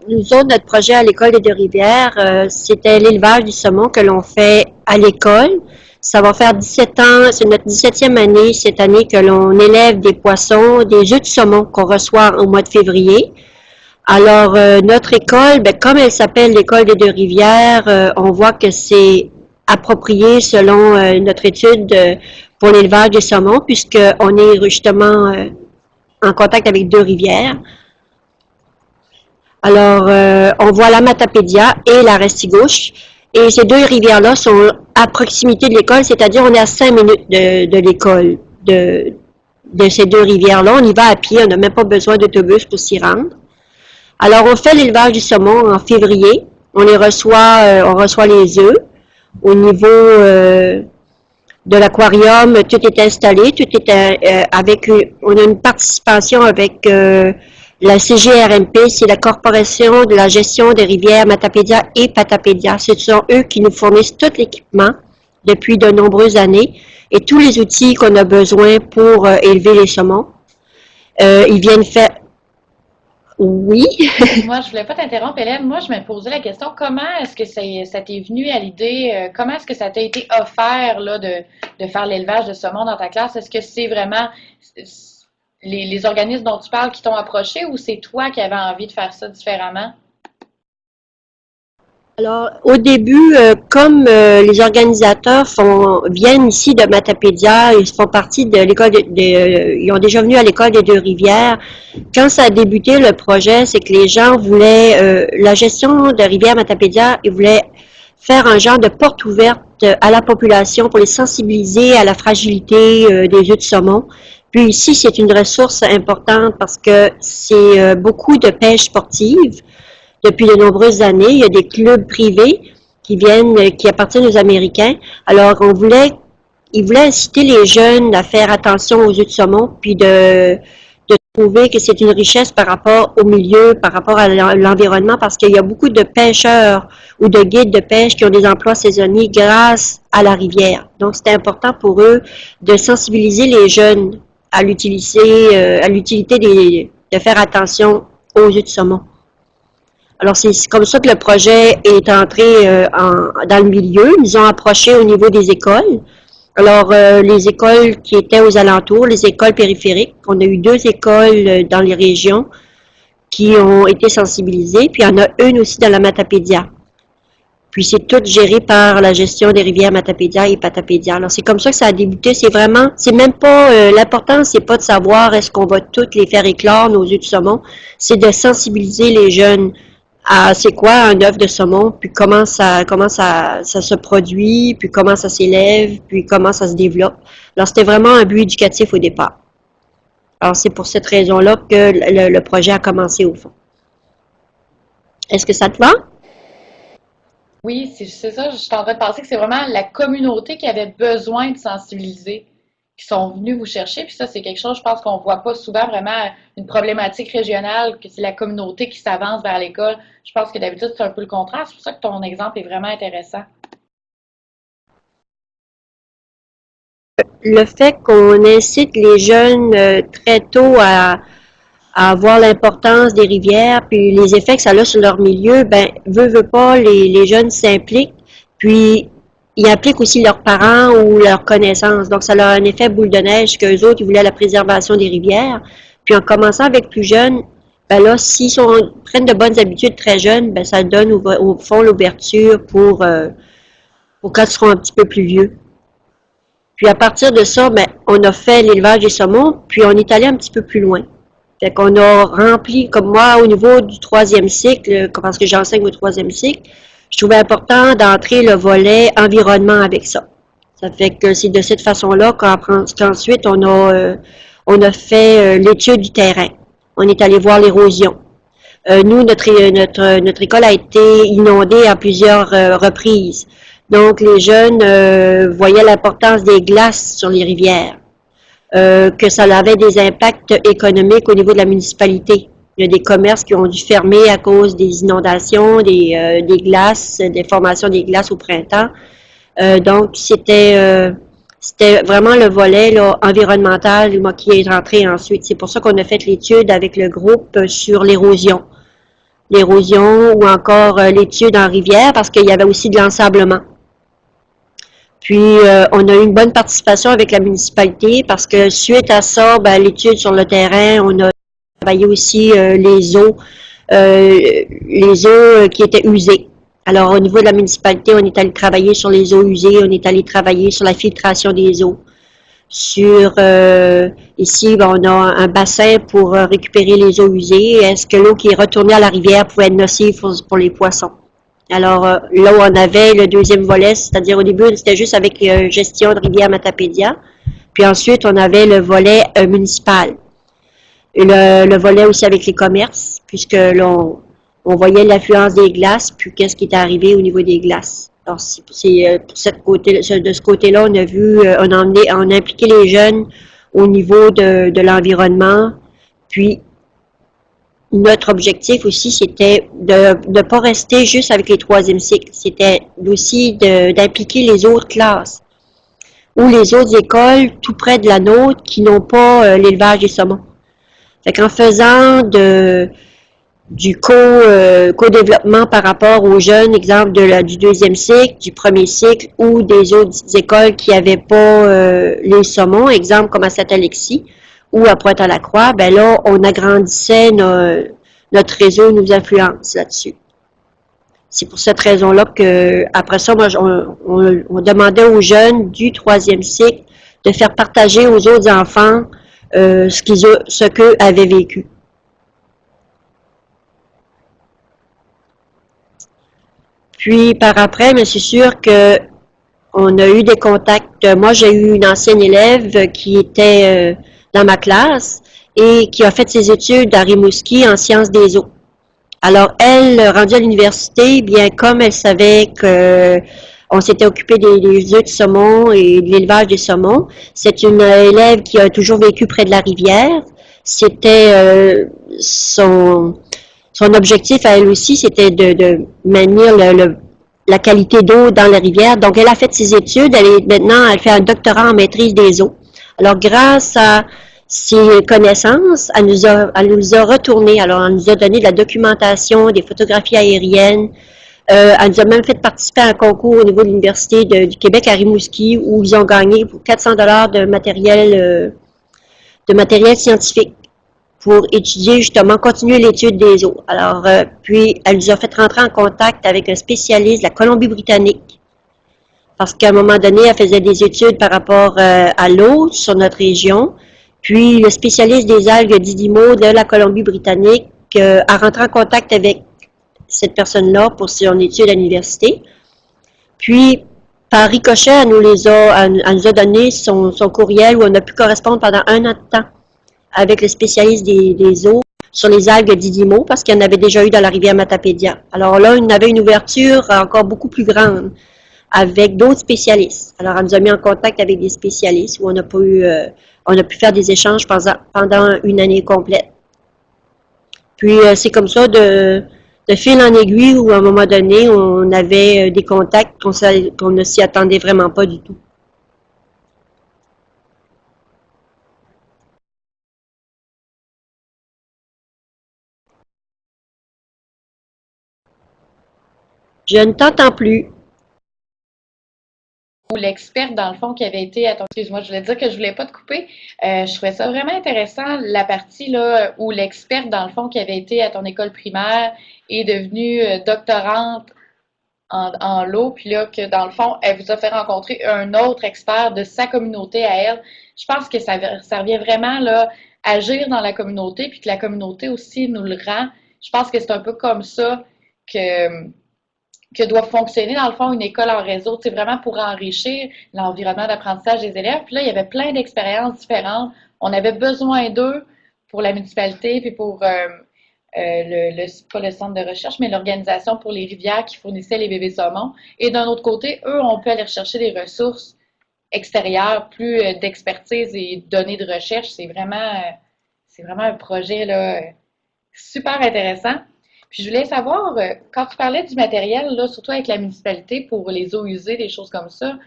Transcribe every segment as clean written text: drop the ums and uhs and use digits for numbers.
nous autres, notre projet à l'école des Deux-Rivières, c'était l'élevage du saumon que l'on fait à l'école. Ça va faire 17 ans, c'est notre 17e année cette année que l'on élève des poissons, des œufs de saumon qu'on reçoit au mois de février. Alors, notre école, ben, comme elle s'appelle l'école des Deux-Rivières, on voit que c'est approprié selon notre étude pour l'élevage des saumons, puisqu'on est justement en contact avec deux rivières. Alors, on voit la Matapédia et la Restigouche. Et ces deux rivières-là sont à proximité de l'école, c'est-à-dire on est à 5 minutes de l'école de ces deux rivières-là. On y va à pied, on n'a même pas besoin d'autobus pour s'y rendre. Alors, on fait l'élevage du saumon en février. On reçoit les œufs. Au niveau de l'aquarium, tout est installé, tout est on a une participation avec la CGRMP, c'est la Corporation de la gestion des rivières Matapédia et Patapédia. Ce sont eux qui nous fournissent tout l'équipement depuis de nombreuses années et tous les outils qu'on a besoin pour élever les saumons. Ils viennent faire... Oui. Moi, je voulais pas t'interrompre, Hélène. Moi, je me posais la question, comment est-ce que ça t'est venu à l'idée, comment est-ce que ça t'a été offert là, de faire l'élevage de saumon dans ta classe? Est-ce que c'est vraiment les organismes dont tu parles qui t'ont approché ou c'est toi qui avais envie de faire ça différemment? Alors, au début, comme les organisateurs viennent ici de Matapédia, ils font partie de l'école ils ont déjà venu à l'école des Deux-Rivières. Quand ça a débuté le projet, c'est que les gens voulaient la gestion de rivière Matapédia, ils voulaient faire un genre de porte ouverte à la population pour les sensibiliser à la fragilité des œufs de saumon. Puis ici, c'est une ressource importante parce que c'est beaucoup de pêche sportive. Depuis de nombreuses années, il y a des clubs privés qui appartiennent aux Américains. Alors, ils voulaient inciter les jeunes à faire attention aux œufs de saumon, puis de trouver que c'est une richesse par rapport au milieu, par rapport à l'environnement, parce qu'il y a beaucoup de pêcheurs ou de guides de pêche qui ont des emplois saisonniers grâce à la rivière. Donc, c'était important pour eux de sensibiliser les jeunes à l'utilité de faire attention aux œufs de saumon. Alors, c'est comme ça que le projet est entré dans le milieu. Ils ont approché au niveau des écoles. Alors, les écoles qui étaient aux alentours, les écoles périphériques, on a eu 2 écoles dans les régions qui ont été sensibilisées, puis il y en a une aussi dans la Matapédia. Puis c'est tout géré par la gestion des rivières Matapédia et Patapédia. Alors, c'est comme ça que ça a débuté. C'est même pas, l'important, c'est pas de savoir est-ce qu'on va toutes les faire éclore, nos œufs de saumon, c'est de sensibiliser les jeunes à c'est quoi un œuf de saumon, puis comment ça se produit, puis comment ça s'élève, puis comment ça se développe. Alors, c'était vraiment un but éducatif au départ. Alors, c'est pour cette raison-là que le projet a commencé au fond. Est-ce que ça te va? Oui, c'est ça. Je suis en train de penser que c'est vraiment la communauté qui avait besoin de sensibiliser, qui sont venus vous chercher. Puis ça, c'est quelque chose, je pense qu'on voit pas souvent vraiment une problématique régionale, que c'est la communauté qui s'avance vers l'école. Je pense que d'habitude, c'est un peu le contraire. C'est pour ça que ton exemple est vraiment intéressant. Le fait qu'on incite les jeunes très tôt à voir l'importance des rivières, puis les effets que ça a sur leur milieu, ben, veut pas, les jeunes s'impliquent, puis ils impliquent aussi leurs parents ou leurs connaissances. Donc, ça a un effet boule de neige qu'eux autres, ils voulaient la préservation des rivières. Puis, en commençant avec plus jeunes, ben là, prennent de bonnes habitudes très jeunes, ben, ça donne au fond l'ouverture pour quand ils seront un petit peu plus vieux. Puis, à partir de ça, ben, on a fait l'élevage des saumons, puis on est allé un petit peu plus loin. Fait qu'on a rempli, comme moi, au niveau du 3e cycle, parce que j'enseigne au 3e cycle, je trouvais important d'entrer le volet environnement avec ça. Ça fait que c'est de cette façon-là qu'ensuite on a fait l'étude du terrain. On est allé voir l'érosion. Nous, notre école a été inondée à plusieurs reprises. Donc, les jeunes voyaient l'importance des glaces sur les rivières. Que ça avait des impacts économiques au niveau de la municipalité. Il y a des commerces qui ont dû fermer à cause des inondations, des glaces, des formations des glaces au printemps. Donc, c'était vraiment le volet là, environnemental moi, qui est rentré ensuite. C'est pour ça qu'on a fait l'étude avec le groupe sur l'érosion. l'érosion ou encore l'étude en rivière parce qu'il y avait aussi de l'ensablement. Puis, on a eu une bonne participation avec la municipalité parce que suite à ça, ben, l'étude sur le terrain, on a travaillé aussi les eaux qui étaient usées. Alors, au niveau de la municipalité, on est allé travailler sur les eaux usées, on est allé travailler sur la filtration des eaux. Ici, ben, on a un bassin pour récupérer les eaux usées. Est-ce que l'eau qui est retournée à la rivière pouvait être nocive pour les poissons? Alors, là où on avait le deuxième volet, c'est-à-dire au début, c'était juste avec gestion de rivière Matapédia. Puis ensuite, on avait le volet municipal. Et le volet aussi avec les commerces, puisque là, on voyait l'affluence des glaces, puis qu'est-ce qui était arrivé au niveau des glaces. Alors, de ce côté-là, on a vu, on a impliqué les jeunes au niveau de l'environnement, puis notre objectif aussi, c'était de ne pas rester juste avec les troisième cycles. C'était aussi d'impliquer les autres classes ou les autres écoles tout près de la nôtre qui n'ont pas l'élevage des saumons. Fait qu'en faisant du co-développement par rapport aux jeunes, exemple du deuxième cycle, du premier cycle ou des autres écoles qui n'avaient pas les saumons, exemple comme à Saint-Alexis ou à Pointe-à-la-Croix, ben là, on agrandissait notre réseau, nos influences là-dessus. C'est pour cette raison-là que, après ça, moi, on demandait aux jeunes du troisième cycle de faire partager aux autres enfants ce qu'eux avaient vécu. Puis, par après, mais c'est sûr que on a eu des contacts. Moi, j'ai eu une ancienne élève qui était dans ma classe et qui a fait ses études à Rimouski en sciences des eaux. Alors, elle, rendue à l'université, bien comme elle savait que on s'était occupé des œufs de saumon et de l'élevage des saumons, c'est une élève qui a toujours vécu près de la rivière. C'était son objectif à elle aussi, c'était de maintenir la qualité d'eau dans la rivière. Donc, elle a fait ses études. Elle fait un doctorat en maîtrise des eaux. Alors, grâce à ses connaissances, elle nous a retourné. Alors, elle nous a donné de la documentation, des photographies aériennes. Elle nous a même fait participer à un concours au niveau de l'Université du Québec à Rimouski où ils ont gagné pour 400 $ de matériel scientifique pour étudier justement, continuer l'étude des eaux. Alors, puis, elle nous a fait rentrer en contact avec un spécialiste de la Colombie-Britannique, parce qu'à un moment donné, elle faisait des études par rapport à l'eau sur notre région. Puis, le spécialiste des algues Didimo de la Colombie-Britannique a rentré en contact avec cette personne-là pour son étude à l'université. Puis, par ricochet, elle nous a donné son courriel où on a pu correspondre pendant 1 an de temps avec le spécialiste des eaux sur les algues Didimo, parce qu'il y en avait déjà eu dans la rivière Matapédia. Alors là, il y avait une ouverture encore beaucoup plus grande avec d'autres spécialistes. Alors, elle nous a mis en contact avec des spécialistes où on a pu faire des échanges pendant une année complète. Puis, c'est comme ça, de fil en aiguille, où à un moment donné, on avait des contacts qu'on ne s'y attendait vraiment pas du tout. Je ne t'entends plus. Ou l'experte, dans le fond, qui avait été à ton... Excuse-moi, je voulais dire que je voulais pas te couper. Je trouvais ça vraiment intéressant, la partie là où l'experte, dans le fond, qui avait été à ton école primaire est devenue doctorante en l'eau, puis là, que dans le fond, elle vous a fait rencontrer un autre expert de sa communauté à elle. Je pense que ça revient vraiment là, agir dans la communauté, puis que la communauté aussi nous le rend. Je pense que c'est un peu comme ça que doit fonctionner, dans le fond, une école en réseau, c'est vraiment pour enrichir l'environnement d'apprentissage des élèves. Puis là, il y avait plein d'expériences différentes. On avait besoin d'eux pour la municipalité, puis pour pas le centre de recherche, mais l'organisation pour les rivières qui fournissait les bébés saumons. Et d'un autre côté, eux, on peut aller rechercher des ressources extérieures, plus d'expertise et données de recherche. C'est vraiment un projet là, super intéressant. Puis je voulais savoir, quand tu parlais du matériel, là, surtout avec la municipalité pour les eaux usées, des choses comme ça,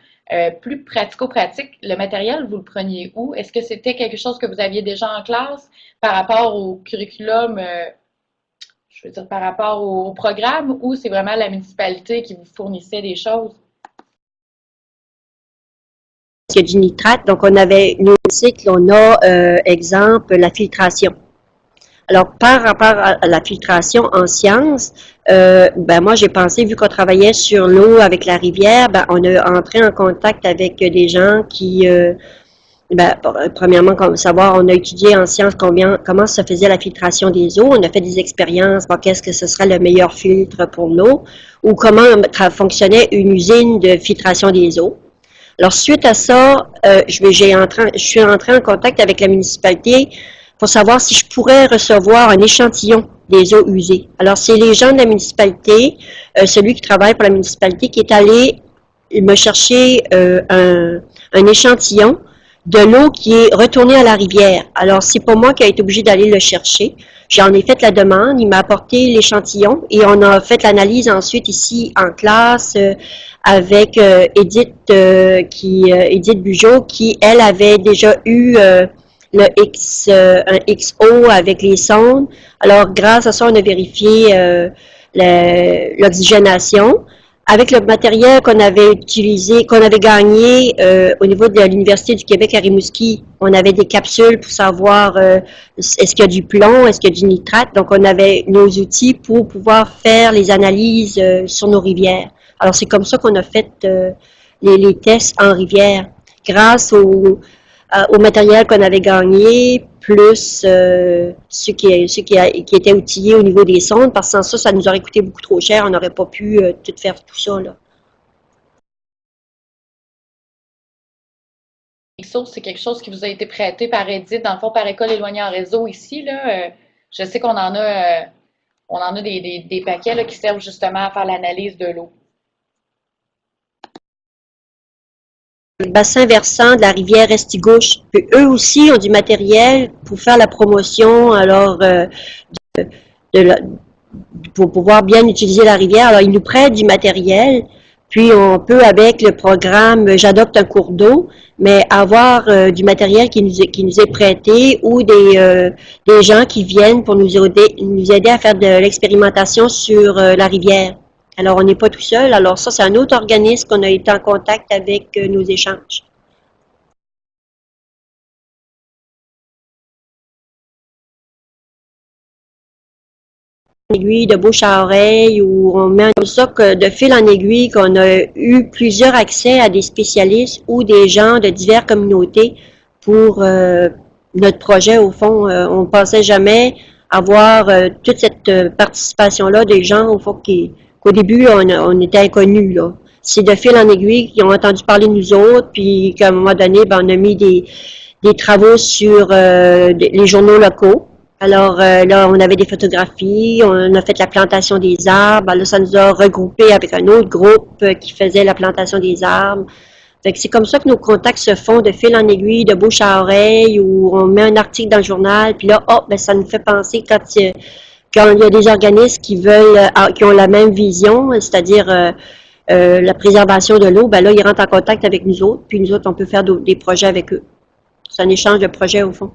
plus pratico-pratique, le matériel, vous le preniez où? Est-ce que c'était quelque chose que vous aviez déjà en classe par rapport au curriculum, je veux dire, par rapport au programme, ou c'est vraiment la municipalité qui vous fournissait des choses? Il y a du nitrate, donc on avait nos cycles, on a, exemple, la filtration. Alors, par rapport à la filtration en sciences, ben moi j'ai pensé, vu qu'on travaillait sur l'eau avec la rivière, ben on a entré en contact avec des gens qui, ben, premièrement, comme savoir, on a étudié en sciences comment se faisait la filtration des eaux. On a fait des expériences, bon, qu'est-ce que ce serait le meilleur filtre pour l'eau, ou comment fonctionnait une usine de filtration des eaux. Alors, suite à ça, je suis entrée en contact avec la municipalité pour savoir si je pourrais recevoir un échantillon des eaux usées. Alors, c'est les gens de la municipalité, celui qui travaille pour la municipalité, qui est allé me chercher un échantillon de l'eau qui est retournée à la rivière. Alors, c'est pas moi qui a été obligé d'aller le chercher. J'en ai fait la demande, il m'a apporté l'échantillon et on a fait l'analyse ensuite ici en classe avec Edith Bugeaud qui, elle, avait déjà eu un XO avec les sondes. Alors, grâce à ça, on a vérifié l'oxygénation. Avec le matériel qu'on avait utilisé, qu'on avait gagné au niveau de l'Université du Québec à Rimouski, on avait des capsules pour savoir est-ce qu'il y a du plomb, est-ce qu'il y a du nitrate. Donc, on avait nos outils pour pouvoir faire les analyses sur nos rivières. Alors, c'est comme ça qu'on a fait les tests en rivière, grâce au matériel qu'on avait gagné, plus ce qui était outillé au niveau des sondes, parce que sans ça, ça nous aurait coûté beaucoup trop cher, on n'aurait pas pu tout faire tout ça, là. C'est quelque chose qui vous a été prêté par Edith, dans le fond, par École éloignée en réseau ici, là. Je sais on en a des paquets là, qui servent justement à faire l'analyse de l'eau. Le bassin versant de la rivière Restigouche, puis eux aussi ont du matériel pour faire la promotion, alors pour pouvoir bien utiliser la rivière. Alors, ils nous prêtent du matériel, puis on peut, avec le programme J'adopte un cours d'eau, mais avoir du matériel qui nous est prêté ou des gens qui viennent pour nous aider à faire de l'expérimentation sur la rivière. Alors, on n'est pas tout seul. Alors, ça, c'est un autre organisme qu'on a été en contact avec nos échanges. Aiguille de bouche à oreille où on met comme ça que de fil en aiguille qu'on a eu plusieurs accès à des spécialistes ou des gens de diverses communautés pour notre projet. Au fond, on ne pensait jamais avoir toute cette participation-là des gens au fond qu'au début on était inconnus là. C'est de fil en aiguille qu'ils ont entendu parler de nous autres, puis qu'à un moment donné, ben, on a mis des travaux sur les journaux locaux. Alors là, on avait des photographies, on a fait la plantation des arbres. Là, ça nous a regroupés avec un autre groupe qui faisait la plantation des arbres. Fait que c'est comme ça que nos contacts se font de fil en aiguille, de bouche à oreille, où on met un article dans le journal, puis là, oh, ben ça nous fait penser quand il y a des organismes qui ont la même vision, c'est-à-dire la préservation de l'eau, ben là, ils rentrent en contact avec nous autres, puis nous autres, on peut faire des projets avec eux. C'est un échange de projets au fond.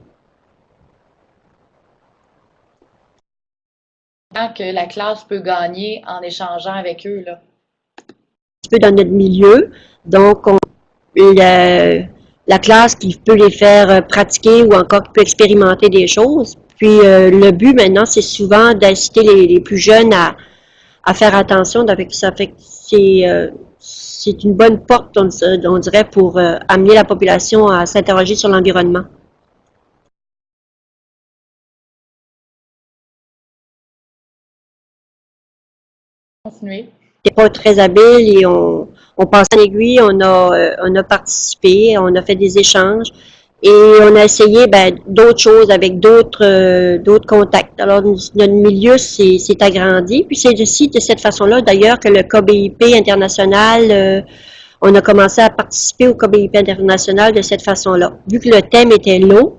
Que la classe peut gagner en échangeant avec eux, là. Un peu dans notre milieu, donc la classe qui peut les faire pratiquer ou encore qui peut expérimenter des choses. Puis le but maintenant, c'est souvent d'inciter les plus jeunes à faire attention. Donc, ça fait que c'est une bonne porte, on dirait, pour amener la population à s'interroger sur l'environnement. Continuer. C'était pas très habile et on passe en aiguille, on a participé, on a fait des échanges et on a essayé d'autres choses avec d'autres contacts. Alors notre milieu s'est agrandi, puis c'est aussi de cette façon-là d'ailleurs que le KBIP international, on a commencé à participer au KBIP international de cette façon-là. Vu que le thème était l'eau,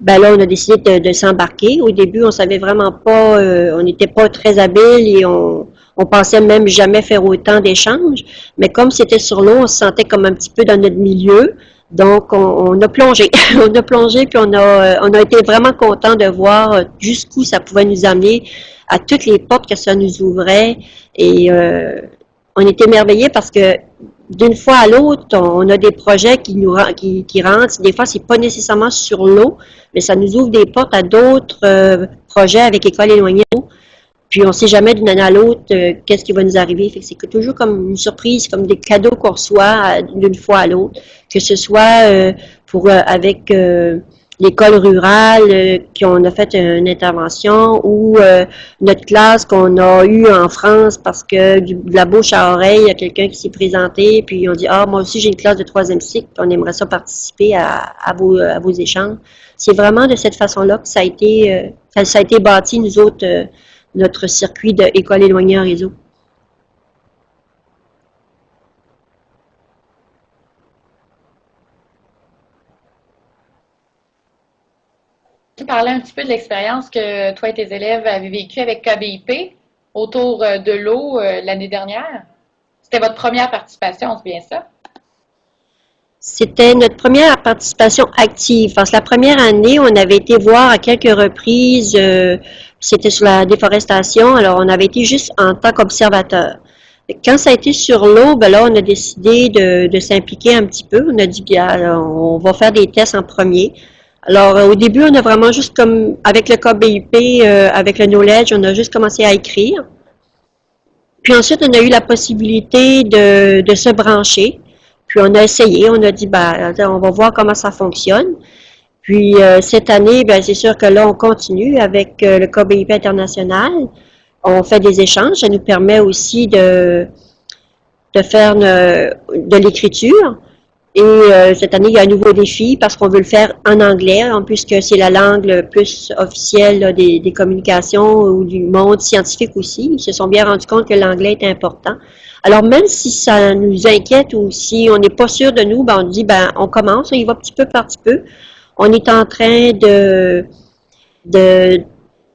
ben là, on a décidé de s'embarquer. Au début, on savait vraiment pas, on n'était pas très habile et on pensait même jamais faire autant d'échanges. Mais comme c'était sur l'eau, on se sentait comme un petit peu dans notre milieu. Donc, on a plongé. On a plongé, puis on a été vraiment content de voir jusqu'où ça pouvait nous amener, à toutes les portes que ça nous ouvrait. Et on était émerveillés parce que d'une fois à l'autre, on a des projets qui rentrent. Des fois, c'est pas nécessairement sur l'eau, mais ça nous ouvre des portes à d'autres projets avec École éloignée. Puis on ne sait jamais d'une année à l'autre qu'est-ce qui va nous arriver. Fait que c'est toujours comme une surprise, comme des cadeaux qu'on reçoit d'une fois à l'autre. Que ce soit avec l'école rurale qu'on a fait une intervention ou notre classe qu'on a eue en France parce que de la bouche à oreille, il y a quelqu'un qui s'est présenté, puis on dit ah moi aussi j'ai une classe de troisième cycle, puis on aimerait ça participer à vos échanges. C'est vraiment de cette façon-là que ça a été bâti, nous autres, notre circuit d'école éloignée en réseau. Tu parlais un petit peu de l'expérience que toi et tes élèves avez vécue avec KBIP autour de l'eau l'année dernière. C'était votre première participation, c'est bien ça? C'était notre première participation active. Parce que la première année, on avait été voir à quelques reprises, c'était sur la déforestation, alors on avait été juste en tant qu'observateur. Quand ça a été sur l'eau, ben là, on a décidé de s'impliquer un petit peu. On a dit, bien, alors, on va faire des tests en premier. Alors, au début, on a vraiment juste comme, avec le KBIP, avec le Knowledge, on a juste commencé à écrire. Puis ensuite, on a eu la possibilité de se brancher. Puis on a essayé, on a dit, ben, on va voir comment ça fonctionne. Puis cette année, ben, c'est sûr que là, on continue avec le KBIP international. On fait des échanges. Ça nous permet aussi de faire de l'écriture. Et cette année, il y a un nouveau défi parce qu'on veut le faire en anglais, puisque c'est la langue le plus officielle là, des communications ou du monde scientifique aussi. Ils se sont bien rendus compte que l'anglais est important. Alors, même si ça nous inquiète ou si on n'est pas sûr de nous, ben, on dit, ben, on commence, on y va petit peu par petit peu. On est en train de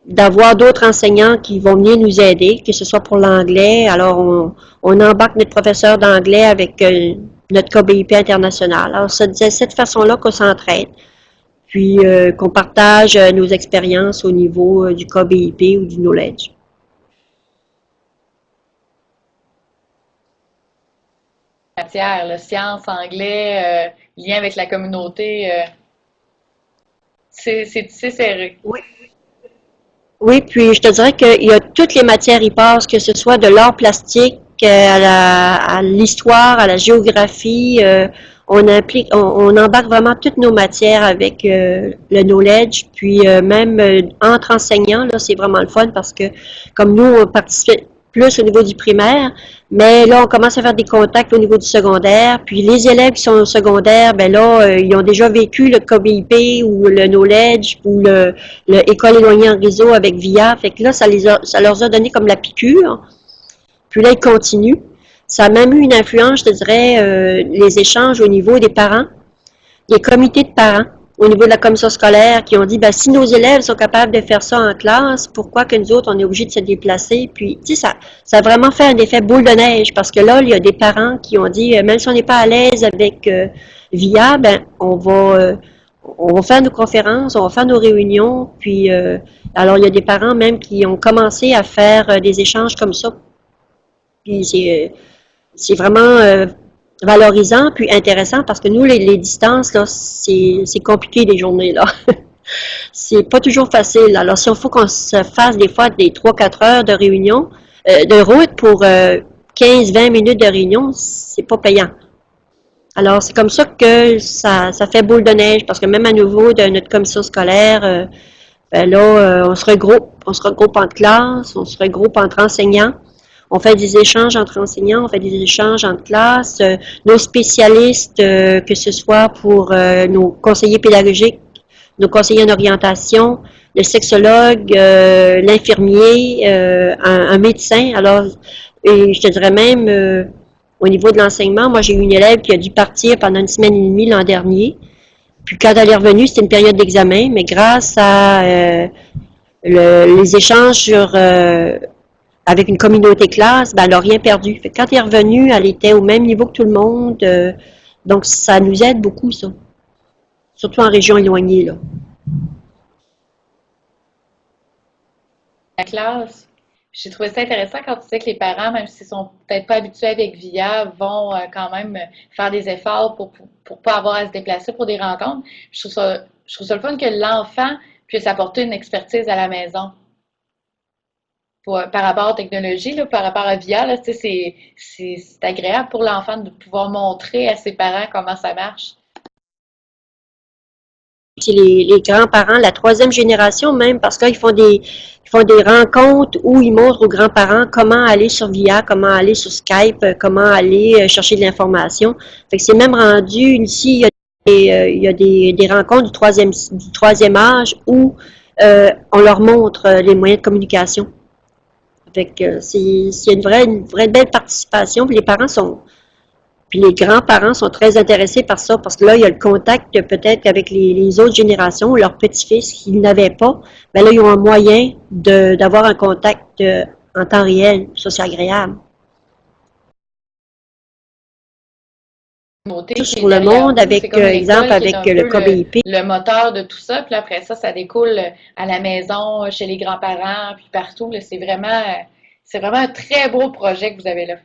d'avoir d'autres enseignants qui vont venir nous aider, que ce soit pour l'anglais. Alors, on embarque notre professeur d'anglais avec notre KBIP international. Alors, c'est de cette façon-là qu'on s'entraide, puis qu'on partage nos expériences au niveau du KBIP ou du Knowledge. Matière, là, sciences, anglais, lien avec la communauté, c'est tissé serré. Oui. Oui, puis je te dirais qu'il y a toutes les matières y passent, que ce soit de l'art plastique à l'histoire, à la géographie. On embarque vraiment toutes nos matières avec le knowledge, puis même entre enseignants, là, c'est vraiment le fun parce que comme nous, on participe plus au niveau du primaire, mais là, on commence à faire des contacts au niveau du secondaire. Puis les élèves qui sont au secondaire, ben là, ils ont déjà vécu le KBIP ou le Knowledge ou le École éloignée en réseau avec VIA. Fait que là, ça leur a donné comme la piqûre. Puis là, ils continuent. Ça a même eu une influence, je te dirais, les échanges au niveau des parents, des comités de parents, au niveau de la commission scolaire, qui ont dit, ben, si nos élèves sont capables de faire ça en classe, pourquoi que nous autres, on est obligés de se déplacer? Puis, tu sais, ça a vraiment fait un effet boule de neige, parce que là, il y a des parents qui ont dit, même si on n'est pas à l'aise avec VIA, ben, on va faire nos conférences, on va faire nos réunions, puis, alors, il y a des parents même qui ont commencé à faire des échanges comme ça. Puis, c'est vraiment valorisant puis intéressant parce que nous, les distances, là, c'est compliqué les journées, là. C'est pas toujours facile. Alors, si on faut qu'on se fasse des fois des 3-4 heures de réunion, de route pour 15-20 minutes de réunion, c'est pas payant. Alors, c'est comme ça que ça fait boule de neige parce que même à nouveau de notre commission scolaire, ben là, on se regroupe en classe, on se regroupe entre enseignants. On fait des échanges entre enseignants, on fait des échanges entre classes, nos spécialistes, que ce soit pour nos conseillers pédagogiques, nos conseillers en orientation, le sexologue, l'infirmier, un médecin. Alors, et je te dirais même, au niveau de l'enseignement, moi j'ai eu une élève qui a dû partir pendant une semaine et demie l'an dernier. Puis quand elle est revenue, c'était une période d'examen, mais grâce à les échanges avec une communauté classe, ben, elle n'a rien perdu. Fait que quand elle est revenue, elle était au même niveau que tout le monde. Donc, ça nous aide beaucoup, ça. Surtout en région éloignée, là. La classe. J'ai trouvé ça intéressant quand tu disais que les parents, même s'ils sont peut-être pas habitués avec VIA, vont quand même faire des efforts pour pas avoir à se déplacer pour des rencontres. Je trouve ça le fun que l'enfant puisse apporter une expertise à la maison. Par rapport aux technologies, là, par rapport à VIA, là, tu sais, c'est agréable pour l'enfant de pouvoir montrer à ses parents comment ça marche. C'est les grands-parents, la troisième génération même, parce qu'ils font des rencontres où ils montrent aux grands-parents comment aller sur VIA, comment aller sur Skype, comment aller chercher de l'information. Fait que c'est même rendu, ici, il y a des rencontres du troisième âge où on leur montre les moyens de communication. Fait que c'est une vraie belle participation. Puis les parents sont, puis les grands-parents sont très intéressés par ça, parce que là, il y a le contact peut-être avec les autres générations, leurs petits-fils qui n'avaient pas. Mais là, ils ont un moyen d'avoir un contact en temps réel. Ça, c'est agréable. Communauté Tout qui sur est le derrière monde, vous, c'est avec, comme exemple, l'école qui est avec un le peu KBIP. le moteur de tout ça, puis après ça découle à la maison, chez les grands-parents, puis partout, là. C'est vraiment un très beau projet que vous avez là.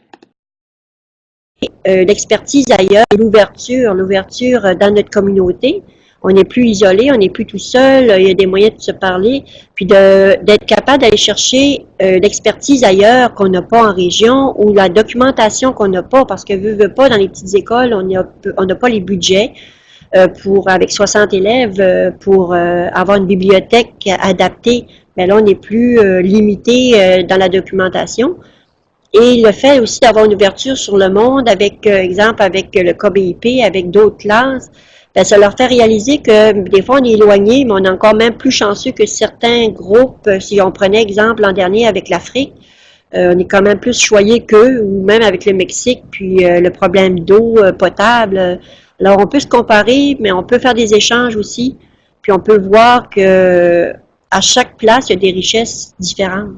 L'expertise ailleurs, l'ouverture dans notre communauté. On n'est plus isolé, on n'est plus tout seul, il y a des moyens de se parler, puis d'être capable d'aller chercher l'expertise ailleurs qu'on n'a pas en région ou la documentation qu'on n'a pas, parce que veut pas, dans les petites écoles, on n'a pas les budgets pour avec 60 élèves pour avoir une bibliothèque adaptée. Mais là, on n'est plus limité dans la documentation. Et le fait aussi d'avoir une ouverture sur le monde avec, exemple, avec le KBIP, avec d'autres classes, ben, ça leur fait réaliser que des fois on est éloigné, mais on est encore même plus chanceux que certains groupes. Si on prenait exemple l'an dernier avec l'Afrique, on est quand même plus choyé qu'eux, ou même avec le Mexique, puis le problème d'eau potable. Alors on peut se comparer, mais on peut faire des échanges aussi, puis on peut voir que à chaque place, il y a des richesses différentes.